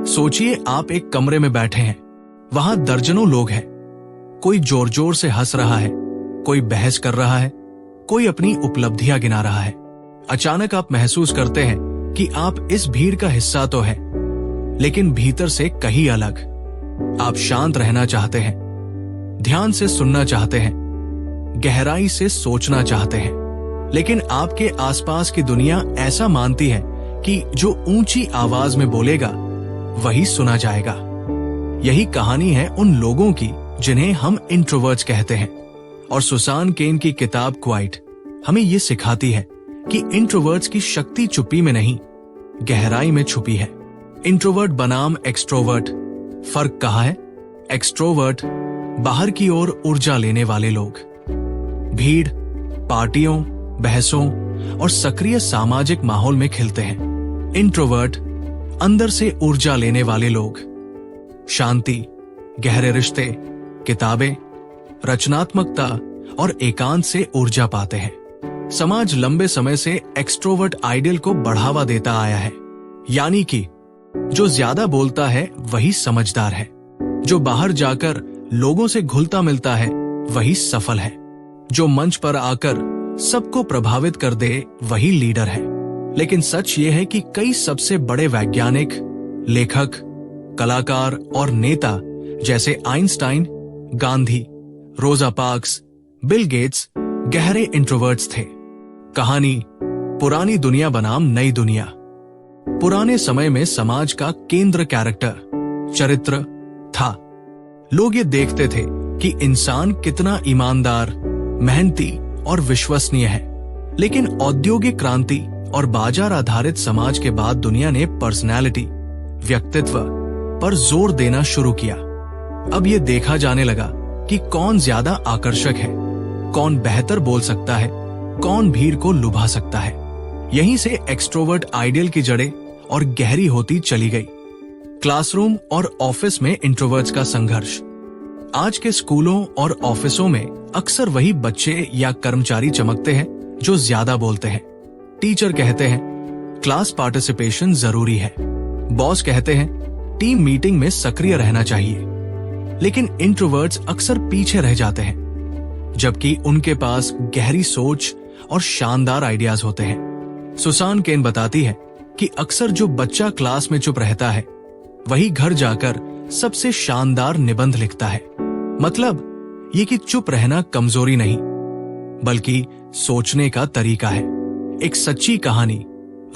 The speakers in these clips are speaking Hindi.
सोचिए आप एक कमरे में बैठे हैं, वहां दर्जनों लोग हैं। कोई जोर जोर से हंस रहा है, कोई बहस कर रहा है, कोई अपनी उपलब्धियां गिना रहा है। अचानक आप महसूस करते हैं कि आप इस भीड़ का हिस्सा तो हैं, लेकिन भीतर से कहीं अलग। आप शांत रहना चाहते हैं, ध्यान से सुनना चाहते हैं, गहराई से सोचना चाहते हैं, लेकिन आपके आसपास की दुनिया ऐसा मानती है कि जो ऊंची आवाज में बोलेगा वही सुना जाएगा। यही कहानी है उन लोगों की जिन्हें हम इंट्रोवर्ट्स कहते हैं। और सुसान केन की किताब क्वाइट हमें ये सिखाती है कि इंट्रोवर्ट्स की शक्ति चुप्पी में नहीं, गहराई में छुपी है। इंट्रोवर्ट बनाम एक्सट्रोवर्ट, फर्क कहाँ है? एक्सट्रोवर्ट बाहर की ओर ऊर्जा लेने वाले लोग, भीड़, पार्टियों, बहसों और सक्रिय सामाजिक माहौल में खिलते हैं। इंट्रोवर्ट अंदर से ऊर्जा लेने वाले लोग, शांति, गहरे रिश्ते, किताबें, रचनात्मकता और एकांत से ऊर्जा पाते हैं। समाज लंबे समय से एक्सट्रोवर्ट आइडियल को बढ़ावा देता आया है, यानी कि जो ज्यादा बोलता है वही समझदार है, जो बाहर जाकर लोगों से घुलता मिलता है वही सफल है, जो मंच पर आकर सबको प्रभावित कर दे वही लीडर है। लेकिन सच ये है कि कई सबसे बड़े वैज्ञानिक, लेखक, कलाकार और नेता जैसे आइंस्टाइन, गांधी, रोजा पार्क्स, बिल गेट्स गहरे इंट्रोवर्ट्स थे। कहानी पुरानी दुनिया बनाम नई दुनिया। पुराने समय में समाज का केंद्र कैरेक्टर, चरित्र था। लोग ये देखते थे कि इंसान कितना ईमानदार, मेहनती और विश्वसनीय है। लेकिन औद्योगिक क्रांति और बाजार आधारित समाज के बाद दुनिया ने पर्सनैलिटी, व्यक्तित्व पर जोर देना शुरू किया। अब ये देखा जाने लगा कि कौन ज्यादा आकर्षक है, कौन बेहतर बोल सकता है, कौन भीड़ को लुभा सकता है। यहीं से एक्सट्रोवर्ट आइडियल की जड़ें और गहरी होती चली गई। क्लासरूम और ऑफिस में इंट्रोवर्ट्स का संघर्ष। आज के स्कूलों और ऑफिसों में अक्सर वही बच्चे या कर्मचारी चमकते हैं जो ज्यादा बोलते हैं। टीचर कहते हैं क्लास पार्टिसिपेशन जरूरी है, बॉस कहते हैं टीम मीटिंग में सक्रिय रहना चाहिए। लेकिन इंट्रोवर्ट्स अक्सर पीछे रह जाते हैं, जबकि उनके पास गहरी सोच और शानदार आइडियाज होते हैं। सुसान केन बताती है कि अक्सर जो बच्चा क्लास में चुप रहता है वही घर जाकर सबसे शानदार निबंध लिखता है। मतलब ये कि चुप रहना कमजोरी नहीं, बल्कि सोचने का तरीका है। एक सच्ची कहानी,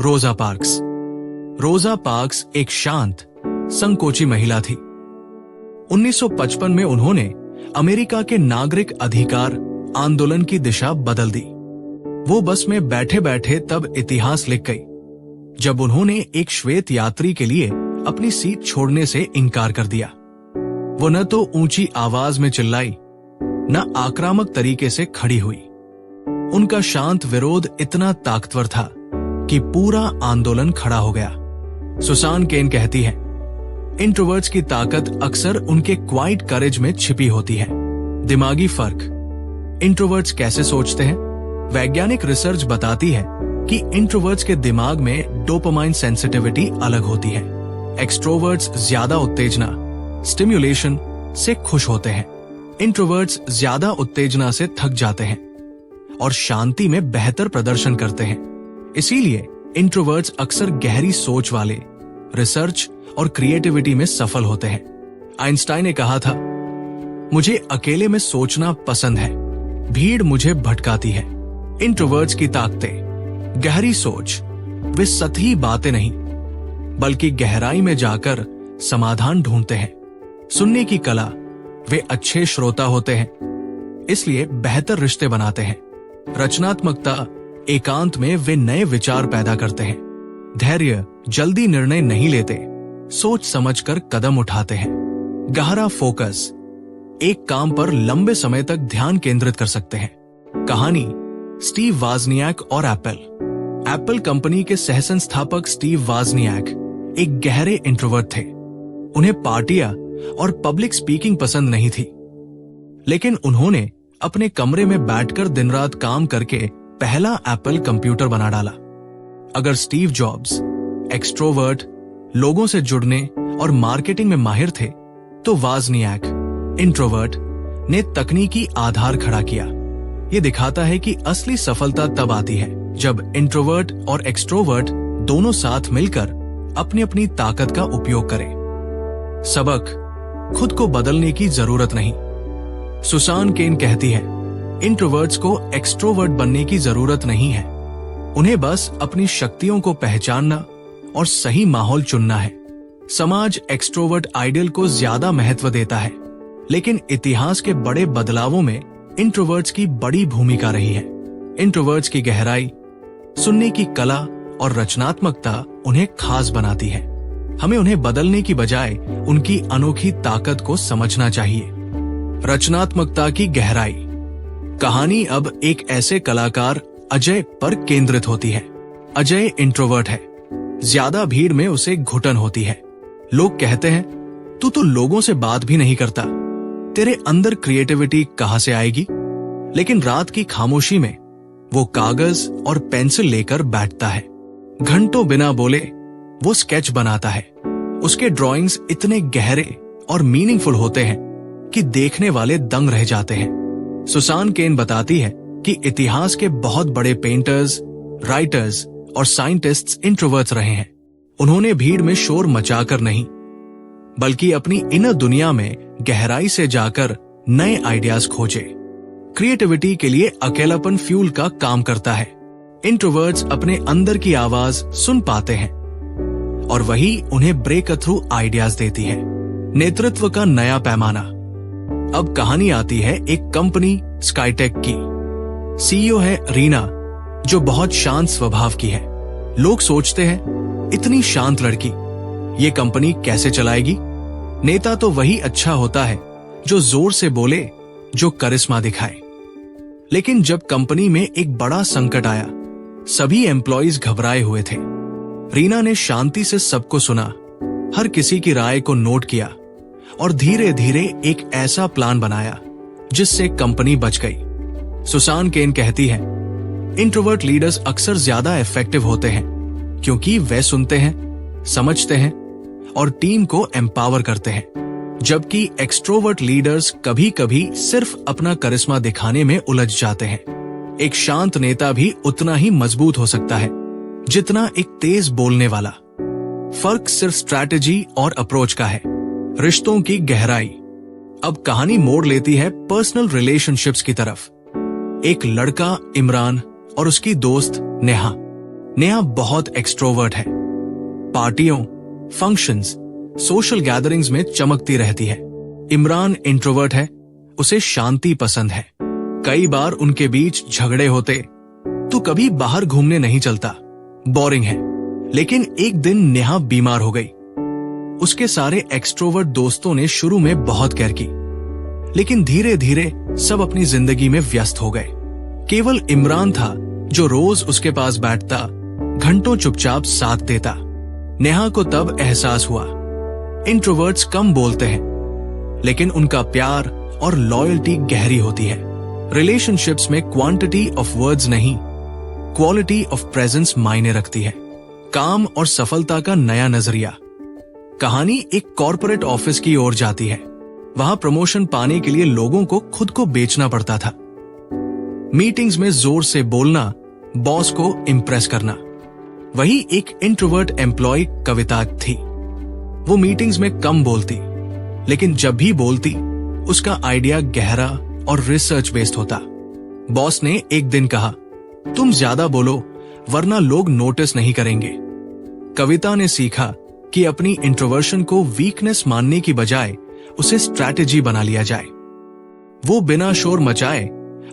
रोजा पार्क्स। रोजा पार्क्स एक शांत, संकोची महिला थी। 1955 में उन्होंने अमेरिका के नागरिक अधिकार आंदोलन की दिशा बदल दी। वो बस में बैठे बैठे तब इतिहास लिख गई जब उन्होंने एक श्वेत यात्री के लिए अपनी सीट छोड़ने से इनकार कर दिया। वो न तो ऊंची आवाज में चिल्लाई, न आक्रामक तरीके से खड़ी हुई। उनका शांत विरोध इतना ताकतवर था कि पूरा आंदोलन खड़ा हो गया। सुसान केन कहती है, इंट्रोवर्ट्स की ताकत अक्सर उनके क्वाइट करेज में छिपी होती है। दिमागी फर्क। इंट्रोवर्ट्स कैसे सोचते हैं? वैज्ञानिक रिसर्च बताती है कि इंट्रोवर्ट्स के दिमाग में डोपामाइन सेंसिटिविटी अलग होती है। एक्सट्रोवर्ट्स ज्यादा उत्तेजना, स्टिम्युलेशन से खुश होते हैं। इंट्रोवर्ट्स ज्यादा उत्तेजना से थक जाते हैं और शांति में बेहतर प्रदर्शन करते हैं। इसीलिए इंट्रोवर्ट्स अक्सर गहरी सोच वाले, रिसर्च और क्रिएटिविटी में सफल होते हैं। आइंस्टाइन ने कहा था, मुझे अकेले में सोचना पसंद है, भीड़ मुझे भटकाती है। इंट्रोवर्ट्स की ताकतें, गहरी सोच। वे सतही बातें नहीं, बल्कि गहराई में जाकर समाधान ढूंढते हैं। सुनने की कला। वे अच्छे श्रोता होते हैं, इसलिए बेहतर रिश्ते बनाते हैं। रचनात्मकता। एकांत में वे नए विचार पैदा करते हैं। धैर्य। जल्दी निर्णय नहीं लेते, सोच समझकर कदम उठाते हैं। गहरा फोकस। एक काम पर लंबे समय तक ध्यान केंद्रित कर सकते हैं। कहानी स्टीव वाजनियाक और एप्पल कंपनी के सह संस्थापक स्टीव वाजनियाक एक गहरे इंट्रोवर्ट थे। उन्हें पार्टियां और पब्लिक स्पीकिंग पसंद नहीं थी, लेकिन उन्होंने अपने कमरे में बैठकर दिन रात काम करके पहला एप्पल कंप्यूटर बना डाला। अगर स्टीव जॉब्स एक्सट्रोवर्ट, लोगों से जुड़ने और मार्केटिंग में माहिर थे, तो वाज़नियाक, इंट्रोवर्ट, ने तकनीकी आधार खड़ा किया। ये दिखाता है कि असली सफलता तब आती है जब इंट्रोवर्ट और एक्सट्रोवर्ट दोनों साथ मिलकर अपनी अपनी ताकत का उपयोग करें। सबक: खुद को बदलने की जरूरत नहीं। सुसान केन कहती है, इंट्रोवर्ट्स को एक्सट्रोवर्ट बनने की जरूरत नहीं है, उन्हें बस अपनी शक्तियों को पहचानना और सही माहौल चुनना है। समाज एक्सट्रोवर्ट आइडियल को ज्यादा महत्व देता है, लेकिन इतिहास के बड़े बदलावों में इंट्रोवर्ट्स की बड़ी भूमिका रही है। इंट्रोवर्ट्स की गहराई, सुनने की कला और रचनात्मकता उन्हें खास बनाती है। हमें उन्हें बदलने की बजाय उनकी अनोखी ताकत को समझना चाहिए। रचनात्मकता की गहराई। कहानी अब एक ऐसे कलाकार अजय पर केंद्रित होती है। अजय इंट्रोवर्ट है, ज्यादा भीड़ में उसे घुटन होती है। लोग कहते हैं, तू तो लोगों से बात भी नहीं करता, तेरे अंदर क्रिएटिविटी कहां से आएगी? लेकिन रात की खामोशी में वो कागज और पेंसिल लेकर बैठता है। घंटों बिना बोले वो स्केच बनाता है। उसके ड्राइंग्स इतने गहरे और मीनिंगफुल होते हैं कि देखने वाले दंग रह जाते हैं। सुसान केन बताती है कि इतिहास के बहुत बड़े पेंटर्स, राइटर्स और साइंटिस्ट्स इंट्रोवर्ट्स रहे हैं। उन्होंने भीड़ में शोर मचाकर नहीं, बल्कि अपनी इनर दुनिया में गहराई से जाकर नए आइडियाज खोजे। क्रिएटिविटी के लिए अकेलापन फ्यूल का काम करता है। इंट्रोवर्ट्स अपने अंदर की आवाज सुन पाते हैं और वही उन्हें ब्रेक थ्रू आइडियाज देती है। नेतृत्व का नया पैमाना। अब कहानी आती है एक कंपनी स्काईटेक की। सीईओ है रीना, जो बहुत शांत स्वभाव की है। लोग सोचते हैं, इतनी शांत लड़की ये कंपनी कैसे चलाएगी? नेता तो वही अच्छा होता है जो जोर से बोले, जो करिश्मा दिखाए। लेकिन जब कंपनी में एक बड़ा संकट आया, सभी एम्प्लॉइज घबराए हुए थे। रीना ने शांति से सबको सुना, हर किसी की राय को नोट किया और धीरे धीरे एक ऐसा प्लान बनाया जिससे कंपनी बच गई। सुसान केन कहती है, इंट्रोवर्ट लीडर्स अक्सर ज्यादा इफेक्टिव होते हैं क्योंकि वे सुनते हैं, समझते हैं और टीम को एम्पावर करते हैं, जबकि एक्सट्रोवर्ट लीडर्स कभी कभी सिर्फ अपना करिश्मा दिखाने में उलझ जाते हैं। एक शांत नेता भी उतना ही मजबूत हो सकता है जितना एक तेज बोलने वाला। फर्क सिर्फ स्ट्रैटेजी और अप्रोच का है। रिश्तों की गहराई। अब कहानी मोड़ लेती है पर्सनल रिलेशनशिप्स की तरफ। एक लड़का इमरान और उसकी दोस्त नेहा। नेहा बहुत एक्सट्रोवर्ट है। पार्टियों, फंक्शंस, सोशल गैदरिंग्स में चमकती रहती है। इमरान इंट्रोवर्ट है, उसे शांति पसंद है। कई बार उनके बीच झगड़े होते, तू कभी बाहर घूमने नहीं चलता, बोरिंग है। लेकिन एक दिन नेहा बीमार हो गई। उसके सारे एक्सट्रोवर्ट दोस्तों ने शुरू में बहुत केयर की, लेकिन धीरे धीरे सब अपनी जिंदगी में व्यस्त हो गए। केवल इमरान था जो रोज उसके पास बैठता, घंटों चुपचाप साथ देता। नेहा को तब एहसास हुआ, इंट्रोवर्ट्स कम बोलते हैं, लेकिन उनका प्यार और लॉयल्टी गहरी होती है। रिलेशनशिप्स में क्वांटिटी ऑफ वर्ड्स नहीं, क्वालिटी ऑफ प्रेजेंस मायने रखती है। काम और सफलता का नया नजरिया। कहानी एक कॉर्पोरेट ऑफिस की ओर जाती है। वहां प्रमोशन पाने के लिए लोगों को खुद को बेचना पड़ता था। मीटिंग्स में जोर से बोलना, बॉस को इम्प्रेस करना। वही एक इंट्रोवर्ट एम्प्लॉय कविता थी। वो मीटिंग्स में कम बोलती, लेकिन जब भी बोलती उसका आइडिया गहरा और रिसर्च बेस्ड होता। बॉस ने एक दिन कहा, तुम ज्यादा बोलो वरना लोग नोटिस नहीं करेंगे। कविता ने सीखा कि अपनी इंट्रोवर्शन को वीकनेस मानने की बजाय उसे स्ट्रैटेजी बना लिया जाए। वो बिना शोर मचाए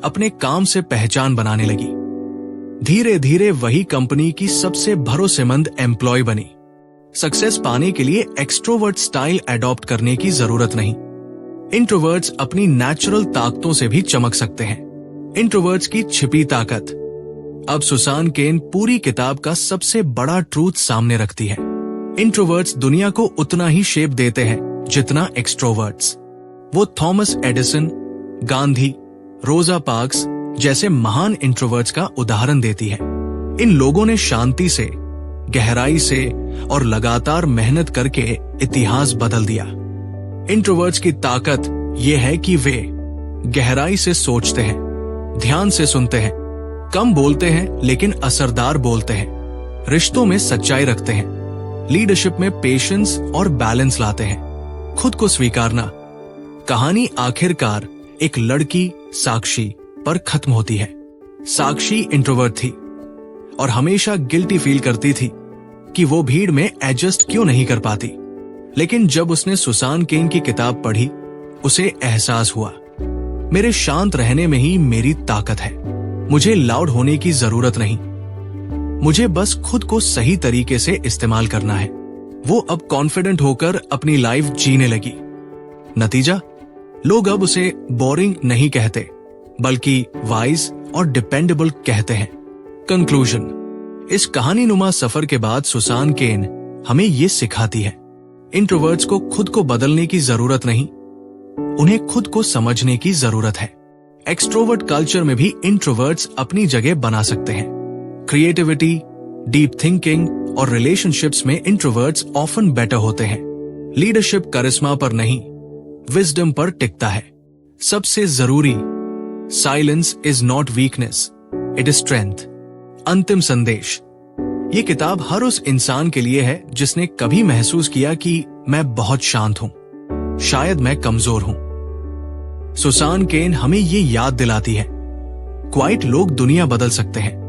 अपने काम से पहचान बनाने लगी। धीरे धीरे वही कंपनी की सबसे भरोसेमंद एम्प्लॉय बनी। सक्सेस पाने के लिए एक्सट्रोवर्ट स्टाइल अडॉप्ट करने की जरूरत नहीं। इंट्रोवर्ट्स अपनी नेचुरल ताकतों से भी चमक सकते हैं। इंट्रोवर्ट्स की छिपी ताकत। अब सुसान केन पूरी किताब का सबसे बड़ा ट्रूथ सामने रखती है। इंट्रोवर्ट्स दुनिया को उतना ही शेप देते हैं जितना एक्सट्रोवर्ट्स। वो थॉमस एडिसन, गांधी, रोजा पार्क्स जैसे महान इंट्रोवर्ट्स का उदाहरण देती है। इन लोगों ने शांति से, गहराई से और लगातार मेहनत करके इतिहास बदल दिया। इंट्रोवर्ट्स की ताकत यह है कि वे गहराई से सोचते हैं, ध्यान से सुनते हैं, कम बोलते हैं लेकिन असरदार बोलते हैं, रिश्तों में सच्चाई रखते हैं, लीडरशिप में पेशेंस और बैलेंस लाते हैं, खुद को स्वीकारना। कहानी आखिरकार एक लड़की साक्षी पर खत्म होती है। साक्षी इंट्रोवर्ट थी और हमेशा गिल्टी फील करती थी कि वो भीड़ में एडजस्ट क्यों नहीं कर पाती। लेकिन जब उसने सुसान केन की किताब पढ़ी, उसे एहसास हुआ, मेरे शांत रहने में ही मेरी ताकत है। मुझे लाउड होने की जरूरत नहीं, मुझे बस खुद को सही तरीके से इस्तेमाल करना है। वो अब कॉन्फिडेंट होकर अपनी लाइफ जीने लगी। नतीजा, लोग अब उसे बोरिंग नहीं कहते बल्कि वाइज और डिपेंडेबल कहते हैं। कंक्लूजन, इस कहानीनुमा सफर के बाद सुसान केन हमें ये सिखाती है, इंट्रोवर्ट्स को खुद को बदलने की जरूरत नहीं, उन्हें खुद को समझने की जरूरत है। एक्सट्रोवर्ट कल्चर में भी इंट्रोवर्ट्स अपनी जगह बना सकते हैं। क्रिएटिविटी, डीप थिंकिंग और रिलेशनशिप्स में इंट्रोवर्ट्स ऑफन बेटर होते हैं। लीडरशिप करिश्मा पर नहीं, विजडम पर टिकता है। सबसे जरूरी, silence is not weakness, it is strength. अंतिम संदेश, ये किताब हर उस इंसान के लिए है जिसने कभी महसूस किया कि मैं बहुत शांत हूं, शायद मैं कमजोर हूं। सुसान केन हमें ये याद दिलाती है, क्वाइट लोग दुनिया बदल सकते हैं,